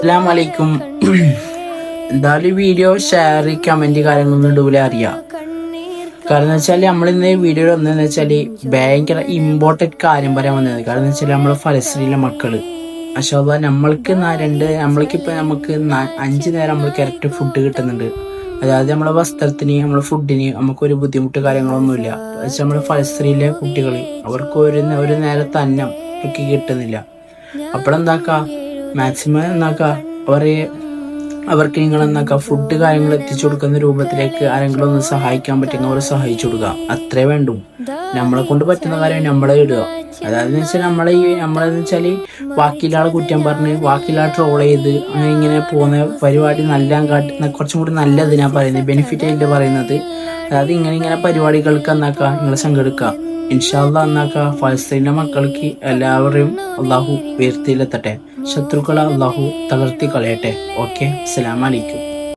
അസ്സലാമു അലൈക്കും. എന്തായാലും വീഡിയോ ഷെയർ കമന്റ് കാര്യങ്ങളൊന്നും ഇടൂല അറിയാം. കാരണം എന്ന് വെച്ചാൽ നമ്മളിന്ന് വീഡിയോ വന്നതെന്ന് വെച്ചാൽ ഭയങ്കര ഇമ്പോർട്ടൻറ്റ് കാര്യം പറയാൻ വന്നത്. കാരണം എന്ന് വെച്ചാൽ നമ്മളെ ഫലസ്തീനിലെ മക്കള് മാഷാഅല്ലാ നമ്മൾക്ക് നമ്മൾക്കിപ്പോൾ നമുക്ക് 5 നേരം നമ്മൾ കറക്റ്റ് ഫുഡ് കിട്ടുന്നുണ്ട്. അതായത് നമ്മളെ വസ്ത്രത്തിന് നമ്മളെ ഫുഡിന് നമുക്കൊരു ബുദ്ധിമുട്ട് കാര്യങ്ങളൊന്നുമില്ല. പക്ഷെ നമ്മളെ ഫലസ്തീനിലെ കുട്ടികൾ അവർക്ക് ഒരു നേരത്തെ അന്നം അവർക്ക് കിട്ടുന്നില്ല. അപ്പോഴെന്താക്കുക മാക്സിമം അവർക്ക് നിങ്ങൾ ഫുഡ് കാര്യങ്ങൾ എത്തിച്ചു കൊടുക്കുന്ന രൂപത്തിലേക്ക് ആരെങ്കിലും ഒന്ന് സഹായിക്കാൻ പറ്റുന്ന അവരെ സഹായിച്ചു കൊടുക്കുക. അത്രേ വേണ്ടു. നമ്മളെ കൊണ്ട് പറ്റുന്ന കാര്യം നമ്മളെ ഇടുക. അതായത് വെച്ചാൽ നമ്മളെന്ന് വെച്ചാൽ ബാക്കിയുള്ള കുറ്റം പറഞ്ഞ് ബാക്കിയുള്ള ട്രോൾ ചെയ്ത് ഇങ്ങനെ പോകുന്ന പരിപാടി കുറച്ചും കൂടി നല്ലതിനാ പറയുന്നത്, ബെനിഫിറ്റ് ആയിട്ട് പറയുന്നത്. അതായത് ഇങ്ങനെ പരിപാടികൾക്ക് നിങ്ങൾ സംഘടിക്കുക. ഇൻഷാ അല്ലാഹ് ഫലസ്തീനിലെ മക്കൾക്ക് എല്ലാവരെയും അള്ളാഹു ഉയർത്തിയിലെത്തട്ടെ. ശത്രുക്കളെ അള്ളാഹു തകർത്തി കളയട്ടെ. ഓക്കെ, അസ്സലാമു അലൈക്കും.